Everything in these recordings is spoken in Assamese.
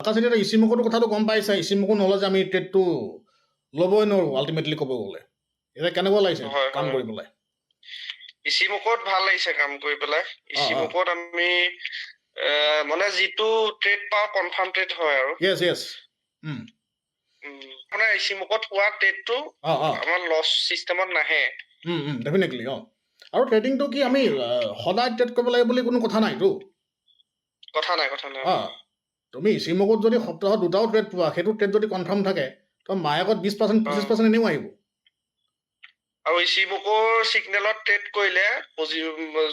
আকাশ এতিয়া ইচিমুখতো কথাটো গম পাইছা, ইচিমুখো নহ'লে যে আমি ট্ৰেডটো ল'বই নোৱাৰোঁ আল্টিমেটলি ক'ব গ'লে। এতিয়া কেনেকুৱা লাগিছে কাম কৰি পেলাই? ইচিমুখত ভাল লাগিছে কাম কৰি পেলাই। ইচিমুখত আমি মানে যিটো ট্ৰেড পাওঁ কনফাৰ্ম ট্ৰেড হয় আৰু। য়েছ মানে ইচিমুখত হোৱা ট্ৰেডটো আমাৰ লছ চিষ্টেমত নাহে। ডেফিনেটলি আৰু ট্ৰেডিংটো কি আমি সদায় ট্ৰেড কৰিব লাগে বুলি কোনো কথা নাইতো। কথা নাই। তুমি ইচিমুখত যদি সপ্তাহত দুটাও ট্ৰেড পোৱা, সেইটো ট্ৰেড যদি কনফাৰ্ম থাকে, তো মাহেকত 20% 25% এনেও আহিব। আৰু ইচিমুখৰ চিগনেলত ট্ৰেড কৰিলে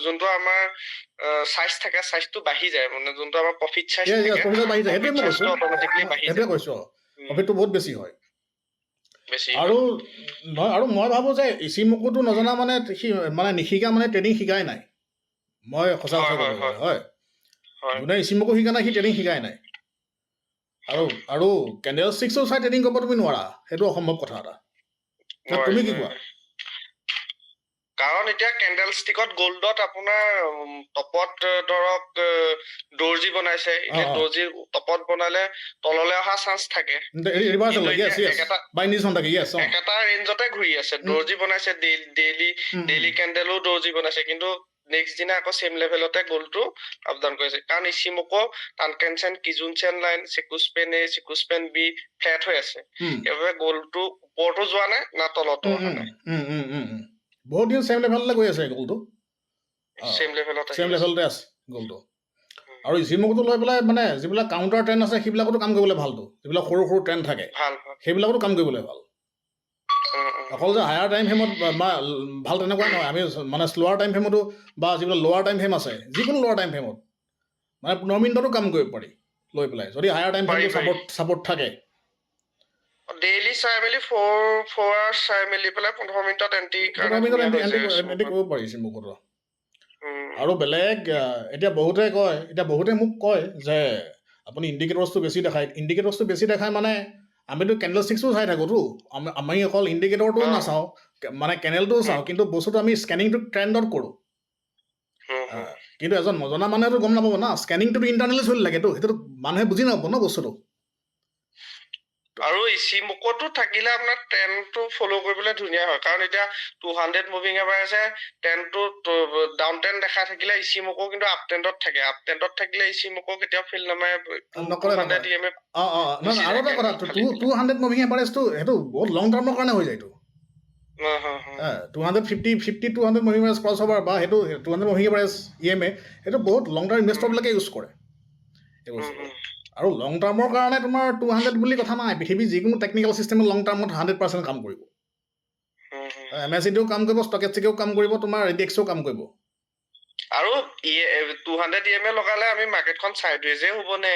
যোনটো আমাৰ সাইজ থাকে, সাইজটো বাঢ়ি যায়, মানে যোনটো আমাৰ প্ৰফিট সাইজ থাকে, প্ৰফিট বাঢ়ি যায়, সেইটোৱে মই কৈছোঁ। অটোমেটিকলি বাঢ়ি যায়। সেইটোৱে কৈছোঁ, প্ৰফিটটো বহুত বেছি হয়। আৰু মই ভাবোঁ যে ইচিমুখতো নজনা মানে মানে নিশিকা মানে ট্ৰেডিং শিকাই নাই। মই সঁচা কথা ক'ব গ'লে হয়। যোনে ইচিমুখো শিকা নাই, সি ট্ৰেডিং শিকাই নাই। আৰু কেণ্ডেল ষ্টিক্সো চাই ট্ৰেডিং কৰিব তুমি নোৱাৰা, সেইটো অসম্ভৱ কথা এটা। তুমি কি কোৱা? কাৰণ এতিয়া কেণ্ডেল ষ্টিকত গল্ডত আপোনাৰ টপত ধৰক দৰ্জি বনাইছে, এতিয়া দৰ্জি টপত বনালে তললৈ অহা চান্স থাকে, একেটা ৰেঞ্জতে ঘূৰি আছে। দৰ্জি বনাইছে ডেইলি কেণ্ডেলো দৰ্জি বনাইছে, কিন্তু নেক্সট দিনা আকৌ চেম লেভেলতে গল্ডটো আপ ডাউন কৰিছে। কাৰণ ইচিমুখো টানকেন চেন, কিজুন চেন লাইন, চিকুচপেন এ, চিকুচপেন বি ফ্লেট হৈ আছে, সেইবাবে গল্ডটো ওপৰতো যোৱা নাই না তলতো অহা নাই। বহুত দিন চেম লেভেললৈ গৈ আছে গ'লটো, চেম লেভেলতে আছে গ'লটো। আৰু ইচিমুখটো লৈ পেলাই মানে যিবিলাক কাউণ্টাৰ ট্ৰেণ্ড আছে সেইবিলাকতো কাম কৰিবলৈ ভালটো, যিবিলাক সৰু সৰু ট্ৰেণ্ড থাকে সেইবিলাকতো কাম কৰিবলৈ ভাল। অকল যে হায়াৰ টাইম ফ্ৰেমত বা ভাল তেনেকুৱা নহয়, আমি মানে শ্ল'ৱাৰ টাইম ফ্ৰেমতো বা যিবিলাক ল'ৱাৰ টাইম ফ্ৰেম আছে, যিকোনো ল'ৱাৰ টাইম ফ্ৰেমত মানে 15 মিনিটতো কাম কৰিব পাৰি লৈ পেলাই, যদি হায়াৰ টাইম ফ্ৰেমটো ছাপৰ্ট থাকে। ডেইলি চাই মেলি 4 আৱাৰ্ছ চাই মেলি পেলাই 15 মিনিটত এণ্ট্ৰি কৰিব পাৰি ইচিমুখতো। আৰু বেলেগ এতিয়া বহুতে মোক কয় যে আপুনি ইণ্ডিকেটৰ্ছটো বেছি দেখায় মানে আমিতো কেণ্ডেল ষ্টিক্সো চাই থাকোঁতো, আমি অকল ইণ্ডিকেটৰটোও নাচাওঁ, মানে কেনেলটোও চাওঁ, কিন্তু বস্তুটো আমি স্কেনিংটো ট্ৰেণ্ডত কৰোঁ। কিন্তু এজন নজনা মানুহেতো গম নাপাব না, স্কেনিংটোতো ইণ্টাৰনেলি চলি লাগেতো, সেইটোতো মানুহে বুজি নাপাব ন বস্তুটো। আৰু ইচিমুখতো থাকিলে আপোনাৰ ট্ৰেণ্ডটো ফ'ল' কৰিবলৈ ধুনীয়া হয়, কাৰণ এতিয়া 200 মুভিং এভাৰেজে ট্ৰেণ্ডটো ডাউন ট্ৰেণ্ড দেখা থাকিলে ইচিমুখো কিন্তু আপ ট্ৰেণ্ডত থাকে, আপ ট্ৰেণ্ডত থাকিলে ইচিমুখো কেতিয়াও ফিল নামাৰে। আৰু এটা কথা, 200 মুভিং এভাৰেজটো সেইটো বহুত লং টাৰ্মৰ কাৰণে হৈ যায়তো। 250 মুভিং এভাৰেজ ক্ৰছ অভাৰ বা সেইটো 200 মুভিং এভাৰেজ EMA, সেইটো বহুত লং টাৰ্ম ইনভেষ্টৰবিলাকে ইউজ কৰে এই বস্তুটো। আৰু লং টাৰ্মৰ কাৰণে তোমাৰ 200 বুলি কথা নাই, পৃথিৱীৰ যিকোনো টেকনিকেল চিষ্টেমত লং টাৰ্মত 100% কাম কৰিব। MACDও কাম কৰিব, ষ্টক এক্সচেঞ্জেও কাম কৰিব, তোমাৰ IDXও কাম কৰিব। আৰু 200 EMA লগালে আমি মাৰ্কেটখন চাইডৱেজে হ'ব নে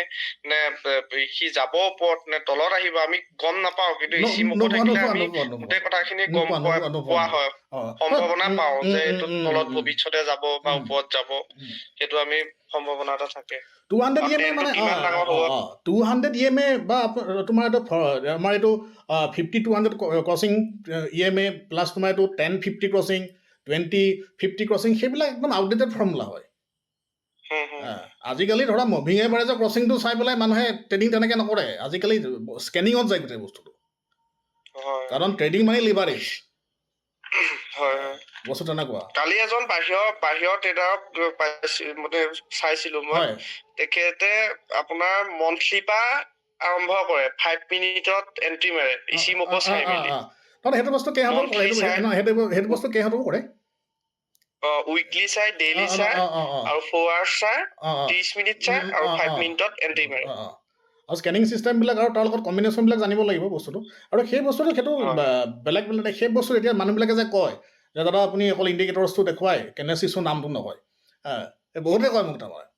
সি যাব ওপৰত নে তলত আহিব আমি গম নাপাওঁ, কিন্তু ইচিমুখো থাকিলে আমি গোটেই কথাখিনি গম পোৱা হয়, সম্ভাৱনা পাওঁ যে এইটো তলত ভৱিষ্যতে যাব বা ওপৰত যাব, সেইটো আমি সম্ভাৱনা এটা থাকে। 200 EMA মানে 200 EMA বা তোমাৰ এইটো আমাৰ এইটো 50-200 ক্ৰছিং EMA প্লাছ তোমাৰ এইটো 10-50 ক্ৰছিং, 20-50 ক্ৰছিং, সেইবিলাক একদম আউটডেটেড ফৰ্মুলা হয়। আজিকালি ধৰা মুভিং এভাৰেজৰ ক্ৰছিংটো চাই পেলাই মানুহে ট্ৰেডিং তেনেকৈ নকৰে, আজিকালি স্কেনিঙত যায় গোটেই বস্তুটো, কাৰণ ট্ৰেডিং মানে লিভাৰেজ। বস্তু তেনেকুৱা। কালি এজন বাহিৰৰ ট্ৰেডাৰক মানে চাইছিলো মই, তেখেতে আপোনাৰ মন্থলি পৰা আৰম্ভ কৰে, 5 মিনিটত এণ্ট্ৰি মাৰে ইচিমুখো চাই মেলি। সেইটো বস্তু কেইহঁতেও কৰে, উইকলি চাই, ডেইলি চাই, আৰু 4 আৱাৰ্ছ চাই, 30 মিনিট চাই, আৰু 5 মিনিটত এণ্ট্ৰি মাৰে। আৰু স্কেনিং চিষ্টেমবিলাক আৰু তাৰ লগত কম্বিনেশ্যনবিলাক জানিব লাগিব বস্তুটো। আৰু সেই বস্তুটো সেইটো বেলেগ সেই বস্তু এতিয়া মানুহবিলাকে যে কয় যে দাদা আপুনি অকল ইণ্ডিকেটৰ্ছটো দেখুৱায়, কেণ্ডেলষ্টিক্সৰ নামটো নকয়, বহুতে কয় মোক তাৰমানে।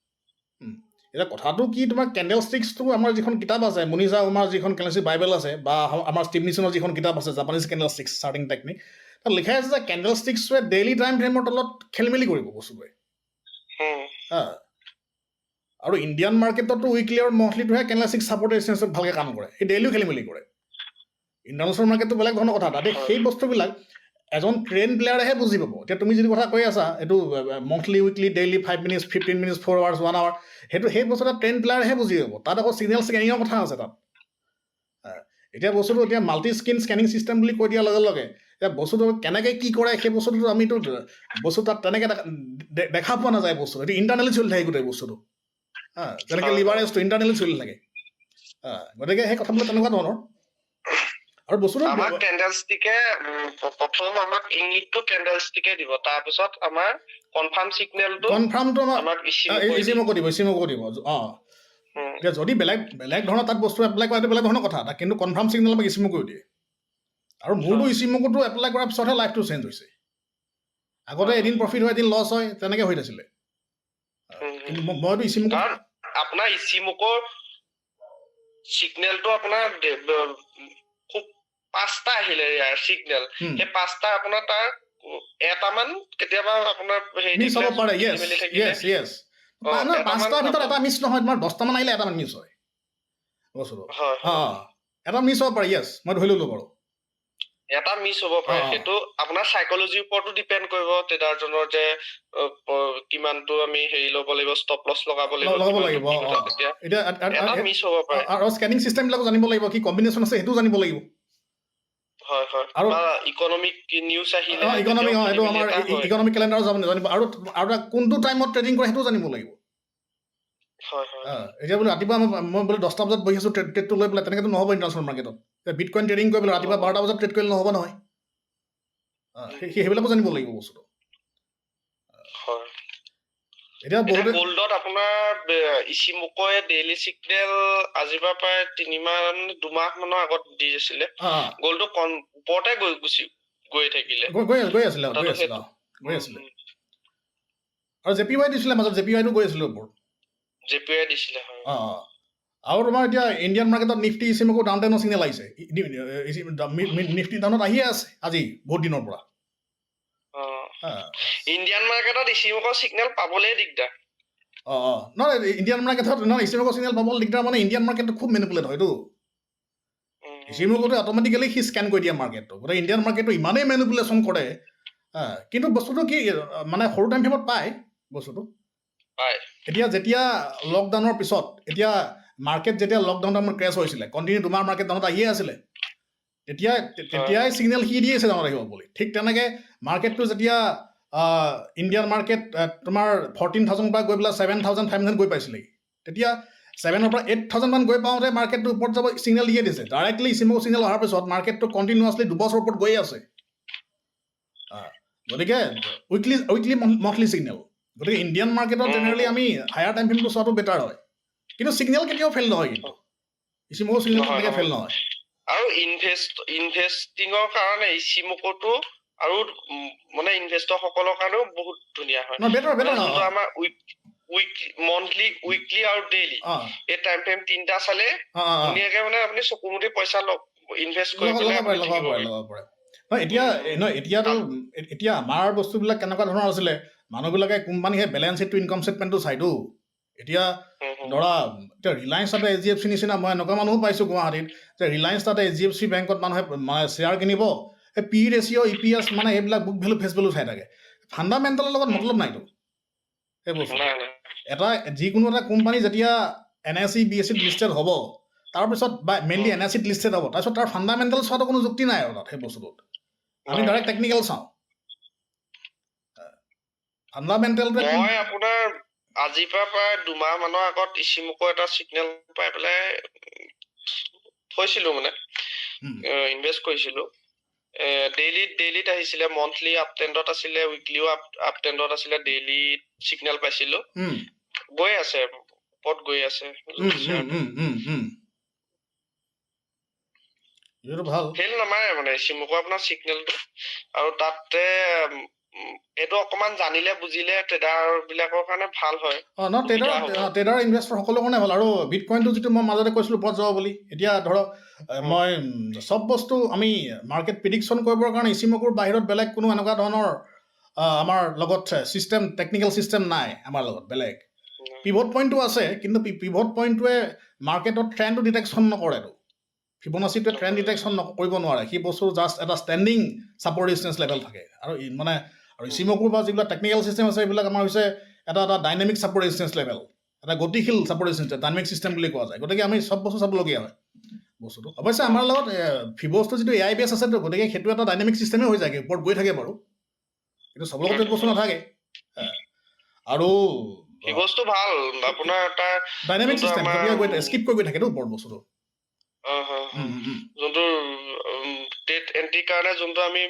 এতিয়া কথাটো কি, তোমাৰ কেণ্ডেলষ্টিক্সটো আমাৰ যিখন কিতাপ আছে, মুনিজা আমাৰ যিখন কেণ্ডেলষ্টিক বাইবেল আছে, বা আমাৰ ষ্টিভ নিচনৰ যিখন কিতাপ আছে জাপানিজ কেণ্ডেলষ্টিক্স চাৰ্টিং টেকনিক, তাত লিখা আছে যে কেণ্ডেলষ্টিক্সটোৱে ডেইলি টাইম ফ্ৰেমৰ তলত খেলি মেলি কৰিব বস্তুটোৱে। আৰু ইণ্ডিয়ান মাৰ্কেটতো উইকলি আৰু মন্থলিটোহে কেণ্ডেলষ্টিক ছাপৰ্ট ৰেজিষ্টেঞ্চত ভালকৈ কাম কৰে, সেই ডেইলিও খেলি মেলি কৰে। ইণ্টাৰনেশ্যনেল মাৰ্কেটটো বেলেগ ধৰণৰ কথা এটা। সেই বস্তুবিলাক এজন ট্ৰেইন প্লেয়াৰেহে বুজি পাব এতিয়া তুমি যিটো কথা কৈ আছা এইটো monthly weekly daily 5 minutes 15 minutes 4 hours 1 hour সেইটো সেই বস্তুটো ট্ৰেইন প্লেয়াৰেহে বুজি পাব তাত আকৌ ছিগনেল স্কেনিঙৰ কথা আছে তাত এতিয়া বস্তুটো এতিয়া মাল্টি স্কিন স্কেনিং চিষ্টেম বুলি কৈ দিয়াৰ লগে লগে এতিয়া বস্তুটো কেনেকৈ কি কৰে সেই বস্তুটো আমিতো বস্তু তাত তেনেকৈ দেখা পোৱা নাযায় বস্তুটো এইটো ইণ্টাৰনেলি চলি থাকে গোটেই বস্তুটো যেনেকৈ লিভাৰেজটো ইণ্টাৰনেলি চলি থাকে গতিকে সেই কথাবিলাক তেনেকুৱা ধৰণৰ আৰু বস্তুটো আমাক কেণ্ডেলষ্টিকে প্ৰথম আমাক ইংলিছটো কেণ্ডেলষ্টিকে দিব তাৰপিছত আমাৰ কনফাৰ্মটো আমাক ইচিমকো দিব এতিয়া যদি বেলেগ বেলেগ ধৰণৰ তাত বস্তু এপ্লাই কৰাটো বেলেগ ধৰণৰ কথা কিন্তু কনফাৰ্ম ছিগনেল আমাক ইচিমকো দিয়ে আৰু মোৰতো ইচিমকোটো এপ্লাই কৰাৰ পিছতহে লাইফটো চেঞ্জ হৈছে আগতে এদিন প্ৰফিট হয় এদিন লছ হয় তেনেকৈ হৈ আছিলে কিন্তু মইতো ইচিমকো আপোনাৰ ইচিমকৰ ছিগনেলটো আপোনাৰ খুব 5টা আহিলে ছিগনেল সেই 5টা আপোনাৰ তাৰ এটামান কেতিয়াবা আপোনাৰ মিছ হ'ব পাৰে য়েছ 5টাৰ ভিতৰত এটা মিছ নহয় তোমাৰ 10টামান আহিলে এটামান মিছ হয় বস্তুটো এটা মিছ হ'ব পাৰে য়েছ মই ধৰি ল'লোঁ বাৰু এটা মিছ হ'ব পাৰে সেইটো আপোনাৰ সাইকোলজিৰ ওপৰতো ডিপেণ্ড কৰিব ট্ৰেডাৰজনৰ যে কিমানটো আমি হেৰি ল'ব লাগিব ষ্টপ লছ লগাব লাগিব এটা মিছ হ'ব পাৰে আৰু স্কেনিং চিষ্টেমবিলাকো জানিব লাগিব কি কম্বিনেশ্যন আছে সেইটো জানিব লাগিব হয় আৰু ইকনমিক নিউজ আহিলে এইটো আমাৰ ইকনমিক কেলেণ্ডাৰো জানিব আৰু কোনটো টাইমত ট্ৰেডিং কৰে সেইটো জানিব লাগিব এতিয়া বোলে ৰাতিপুৱা মই বোলে 10টা বজাত বহি আছোঁ ট্ৰেডটো লৈ পেলাই তেনেকৈতো নহ'ব ইণ্টাৰনেশ্যনেল মাৰ্কেটত বিটকইন ট্ৰেডিং কৰি পেলাই ৰাতিপুৱা 12টা বজাত ট্ৰেড কৰিলে নহ'ব নহয় সেইবিলাকো জানিব লাগিব বস্তুটো এতিয়া গোল্ডত আপোনাৰ ইচিমকোয়ে ডেইলি ছিগনেল আজিৰ পৰা প্ৰায় 2 মাহ মানৰ আগত দি আছিলে গোল্ডটো ওপৰতে গৈ থাকিলে গৈ আছিলে আৰু জেপিৱাই দিছিলে মাজত জেপিৱাইটো গৈ আছিলে ওপৰত জেপিৱাই দিছিলে আৰু তোমাৰ এতিয়া ইণ্ডিয়ান মাৰ্কেটত নিফটি ইচিমকো ডাউন টাউনৰ ছিগনেল আহিছে নিফটি ডাউনত আহিয়ে আছে আজি বহুত দিনৰ পৰা ইণ্ডিয়ান মাৰ্কেটত ইচিমকৰ ছিগনেল পাবলেই দিগদাৰ নহয় ইণ্ডিয়ান মাৰ্কেটত নহয় ইচিমকৰ ছিগনেল পাবলৈ দিগদাৰ মানে ইণ্ডিয়ান মাৰ্কেটটো খুব মেনিপুলেট হয়তো ইচিমকোটো অট'মেটিকেলি সি স্কেন কৰি দিয়ে মাৰ্কেটটো গতিকে ইণ্ডিয়ান মাৰ্কেটটো ইমানেই মেনিপুলেশ্যন কৰে কিন্তু বস্তুটো কি মানে সৰু টাইম ফ্ৰেমত পায় বস্তুটো এতিয়া যেতিয়া লকডাউনৰ পিছত এতিয়া মাৰ্কেট যেতিয়া লকডাউনত আমাৰ ক্ৰেছ হৈছিলে কণ্টিনিউ 2 মাহ মাৰ্কেট ডাউনত আহিয়ে আছিলে তেতিয়াই ছিগনেল সি দিয়েছে ডাউনত আহিব বুলি ঠিক তেনেকৈ মাৰ্কেটটো যেতিয়া ইণ্ডিয়ান মাৰ্কেট তোমাৰ 14,000 পৰা গৈ পেলাই 7,500 গৈ পাইছিলেহি তেতিয়া 7ৰ পৰা 8,000 মান গৈ পাওঁতে মাৰ্কেটটো ওপৰত যাব ছিগনেল দিয়ে দিছে ডাইৰেক্টলি ইচিমকো ছিগনেল অহাৰ পিছত মাৰ্কেটটো কণ্টিনিউৱাছলি 2 বছৰৰ ওপৰত গৈ আছে গতিকে উইকলি মন্থলি ছিগনেল গতিকে ইণ্ডিয়ান মাৰ্কেটত জেনেৰেলি আমি হায়াৰ টাইম ফ্ৰেমটো চোৱাটো বেটাৰ হয় কিন্তু ছিগনেল কেতিয়াও ফেইল নহয় কিন্তু ইচিমকো ছিগনেল তেনেকৈ ফেইল নহয় আৰু ইনভেষ্টিঙৰ কাৰণে ইচিমকোটো আৰু মানে ইনভেষ্টৰসকলৰ কাৰণেও বহুত ধুনীয়া হয় আমাৰ মন্থলি উইকলি আৰু ডেইলি এই টাইম ফ্ৰেম 3টা চালে ধুনীয়াকে মানে আপুনি চকুমুটি পইচা ইনভেষ্ট কৰি লগাব পাৰে এতিয়া আমাৰ বস্তুবিলাক কেনেকুৱা ধৰণৰ আছিলে মানুহবিলাকে কোম্পানী সেই বেলেঞ্চ শ্বীটটো ইনকাম ষ্টেটমেণ্টটো চাইতো এতিয়া ধৰা এতিয়া ৰিলায়েন্স তাতে HDFC নিচিনা মই এনেকুৱা মানুহো পাইছোঁ গুৱাহাটীত যে ৰিলায়েন্স তাতে HDFC বেংকত মানুহে শ্বেয়াৰ কিনিব এই পি ৰেচিঅ' EPS মানে এইবিলাক বুক ভেলু ফেচ ভেলু চাই থাকে ফাণ্ডামেণ্টেলৰ লগত মতলব নাইতো সেই বস্তু এটা যিকোনো এটা কোম্পানী যেতিয়া NSE BSEত লিষ্টেড হ'ব তাৰপিছত বা মেইনলি NSEত লিষ্টেড হ'ব তাৰপিছত তাৰ ফাণ্ডামেণ্টেল চোৱাটো কোনো যুক্তি নাই আৰু তাত সেই বস্তুটোত আমি ডাইৰেক্ট টেকনিকেল চাওঁ ফাণ্ডামেণ্টেলটো মই আপোনাৰ আজিৰ পৰা প্ৰায় 2 মাহ মানৰ আগত ইচিমকো এটা ছিগনেল পাই পেলাই থৈছিলোঁ মানে ইনভেষ্ট কৰিছিলোঁ ডেইলিত আহিছিলে মন্থলি আপ ট্ৰেণ্ডত আছিলে উইকলিও আপ ট্ৰেণ্ডত আছিলে ডেইলি ছিগনেল পাইছিলোঁ গৈ আছে ওপৰত গৈ আছে ফেইল নামাৰে মানে ইচিমকো আপোনাৰ ছিগনেলটো আৰু তাতে এইটো অকমান জানিলে বুজিলে ট্ৰেডাৰ বিলাকৰ কাৰণে ভাল হয় ট্ৰেডাৰ ইনভেষ্টৰ সকলৰ কাৰণে ভাল আৰু বিটকইনটো যিটো মই মাজতে কৈছিলোঁ ওপৰত যাব বুলি এতিয়া ধৰক মই চব বস্তু আমি মাৰ্কেট প্ৰিডিকশ্যন কৰিবৰ কাৰণে ইচিমকোৰ বাহিৰত বেলেগ কোনো এনেকুৱা ধৰণৰ আমাৰ লগত ছিষ্টেম টেকনিকেল ছিষ্টেম নাই আমাৰ লগত বেলেগ পিভট পইণ্টটো আছে কিন্তু পিভট পইণ্টটোৱে মাৰ্কেটত ট্ৰেণ্ডটো ডিটেকশ্যন নকৰেতো ফিবনাচিটোৱে ট্ৰেণ্ড ডিটেকশ্যন কৰিব নোৱাৰে, সেই বস্তু জাষ্ট এটা ষ্টেণ্ডিং ছাপৰ্ট ৰেজিষ্টেঞ্চ লেভেল থাকে। আৰু মানে আৰু ইচিমকুৰ বা যিবিলাক টেকনিকেল ছিষ্টেম আছে এইবিলাক আমাৰ হৈছে এটা ডাইনামিক ছাপৰ্ট ৰেজিষ্টেঞ্চ লেভেল, এটা গতিশীল ছাপৰ্ট ৰেজিষ্টেঞ্চ, ডাইনামিক ছিষ্টেম বুলি কোৱা যায়। গতিকে আমি চব বস্তু চাবলগীয়া হয় বস্তুটো। অৱশ্যে আমাৰ লগত ফিবছটো যিটো AI বেছ আছেতো, গতিকে সেইটো এটা ডাইনামিক ছিষ্টেমেই হৈ যায়গৈ, ওপৰত গৈ থাকে বাৰু, কিন্তু চবৰ লগত বস্তু নাথাকে। আৰু ফিবছটো ভাল, আপোনাৰ তাৰ ডাইনামিক ছিষ্টেম স্কিপ কৰি গৈ থাকেতো ওপৰত বস্তুটো। যোনটো ডেট এণ্ট্ৰিৰ কাৰণে যোনটো আমি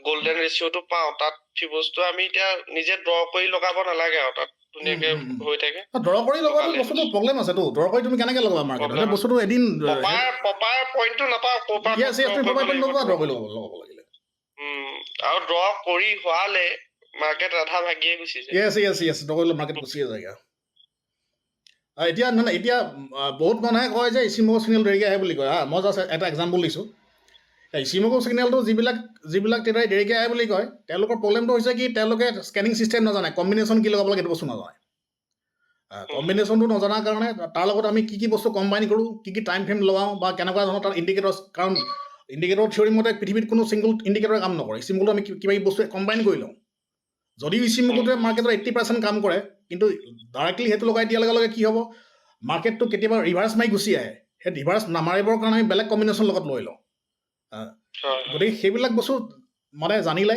গল্ডেন ৰেচিঅ'টো পাওঁ, তাত ফিবছটো আমি এতিয়া নিজে ড্ৰ কৰি লগাব নালাগে আৰু তাত ধুনীয়াকে হৈ থাকে। ড্ৰ কৰি লগাটো বস্তুটো প্ৰব্লেম আছেতো, ড্ৰ কৰি তুমি কেনেকৈ লগাবা মাৰ্কেটত বস্তুটো এদিন প্ৰপাৰ পইণ্টটো নাপাওঁ ক'ৰবাত ড্ৰ কৰি লগাব লাগিলে। আৰু ড্ৰ কৰি হোৱালে মাৰ্কেট আধা ভাগিয়ে গুচি যায়। ড্ৰ কৰিলে মাৰ্কেট গুচিয়ে যায়। এতিয়া নহয়, এতিয়া বহুত মানুহে কয় যে ইচিমকো চিগনেল দেৰিকৈ আহে বুলি কয়। মই জাষ্ট এটা এক্সাম্পল দিছোঁ। ইচিমকো চিগনেলটো যিবিলাক ট্ৰেডাৰে দেৰিকৈ আহে বুলি কয়, তেওঁলোকৰ প্ৰব্লেমটো হৈছে কি, তেওঁলোকে স্কেনিং ছিষ্টেম নাজানে, কম্বিনেশ্যন কি লগাব লাগে সেইটো বস্তু নাজানে। কম্বিনেশ্যনটো নজনাৰ কাৰণে তাৰ লগত আমি কি বস্তু কম্বাইন কৰোঁ, কি টাইম ফ্ৰেম লগাওঁ, বা কেনেকুৱা ধৰণৰ তাৰ ইণ্ডিকেটৰ, কাৰণ ইণ্ডিকেটৰ থিয়ৰী মতে পৃথিৱীত কোনো ছিংগল ইণ্ডিকেটৰে কাম নকৰে। ইচিমকোটো আমি কিবা বস্তু কম্বাইন কৰি লওঁ। যদিও ইচিমকোটোৱে মাৰ্কেটৰ 80% কাম কৰে, কিন্তু ডাইৰেক্টলি সেইটো লগাই দিয়াৰ লগে লগে কি হ'ব, মাৰ্কেটটো কেতিয়াবা ৰিভাৰ্চ মাৰি গুচি আহে। সেই ৰিভাৰ্চ নামাৰিবৰ কাৰণে আমি বেলেগ কম্বিনেশ্যন লগত লৈ লওঁ। গতিকে সেইবিলাক বস্তু মানে জানিলে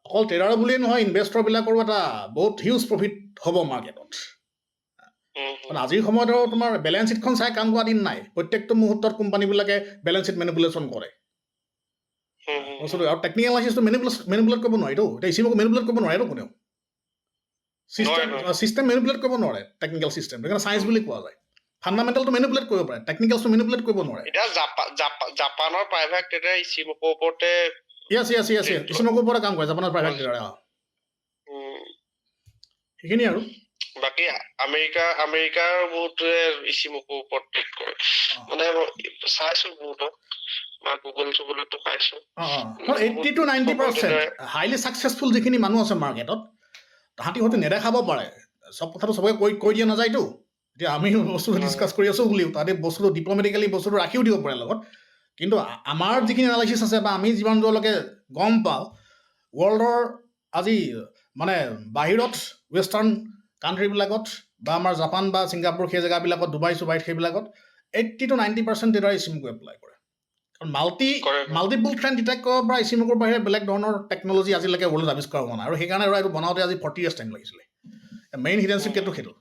অকল ট্ৰেডাৰ বুলিয়েই নহয়, ইনভেষ্টৰবিলাকৰো এটা বহুত হিউজ প্ৰফিট হ'ব মাৰ্কেটত। আজিৰ সময়ত আৰু তোমাৰ বেলেঞ্চ শ্বীটখন চাই কাম কৰা দিন নাই। প্ৰত্যেকটো মুহূৰ্তত কোম্পানীবিলাকে বেলেঞ্চ শ্বীট মেনিপুলেশ্যন কৰে বস্তুটো। আৰু টেকনিকেল এনালাইচিছটো মেনিপুলেট কৰিব নোৱাৰিতো। এতিয়া ইচিমকো মেনিপুলেট কৰিব নোৱাৰেতো কোনেও। চিষ্টেম মেনিপুলেট কৰিব নোৱাৰে, টেকনিকেল চিষ্টেম, সেইকাৰণে চায়েন্স বুলি কোৱা যায়। ফাণ্ডামেণ্টেলটো মেনিপুলেট কৰিব পাৰে, টেকনিকেলটো মেনিপুলেট কৰিব নোৱাৰে। এতিয়া জাপানৰ প্ৰাইভেট ট্ৰেডাৰ ইচিমকোৰ ওপৰতে ইচিমকোৰ ওপৰতে কাম কৰে, জাপানৰ প্ৰাইভেট ট্ৰেডাৰ। সেইখিনি আৰু বাকী আমেৰিকাৰ বহুতে ইচিমকোৰ ওপৰত ট্ৰেড কৰে, মানে চাইছো বহুতক বা গুগলতো পাইছো। 80 to 90% হাইলি ছাকচেছফুল যিখিনি মানুহ আছে মাৰ্কেটত, তাহাঁতি হয়তো নেদেখাব পাৰে, চব কথাটো চবকে কৈ দিয়া নাযায়তো। এতিয়া আমি বস্তুটো ডিছকাছ কৰি আছোঁ বুলিও তাহাঁতি বস্তুটো ডিপ্ল'মেটিকেলি বস্তুটো ৰাখিও দিব পাৰে লগত। কিন্তু আমাৰ যিখিনি এনালাইচিছ আছে বা আমি যিমান দূৰলৈকে গম পাওঁ, ৱৰ্ল্ডৰ আজি মানে বাহিৰত ৱেষ্টাৰ্ণ কাণ্ট্ৰিবিলাকত বা আমাৰ জাপান বা ছিংগাপুৰ সেই জেগাবিলাকত, ডুবাইত সেইবিলাকত 80 to 90% ট্ৰেডাৰে ইচিমকো এপ্লাই কৰে। কাৰণ মাল্টিপুল ট্ৰেণ্ড ডিটেক্ট কৰাৰ পৰা ইচিমকোৰ বাহিৰে বেলেগ ধৰণৰ টেকন'লজি আজিলৈকে ৱৰ্ল্ডত আৱিষ্কাৰ হোৱা নাই। আৰু সেইকাৰণে এইটো বনাওঁতে আজি 40 years টাইম লাগিছিলে। মেইন হিডেন চিক্ৰেটটো সেইটো।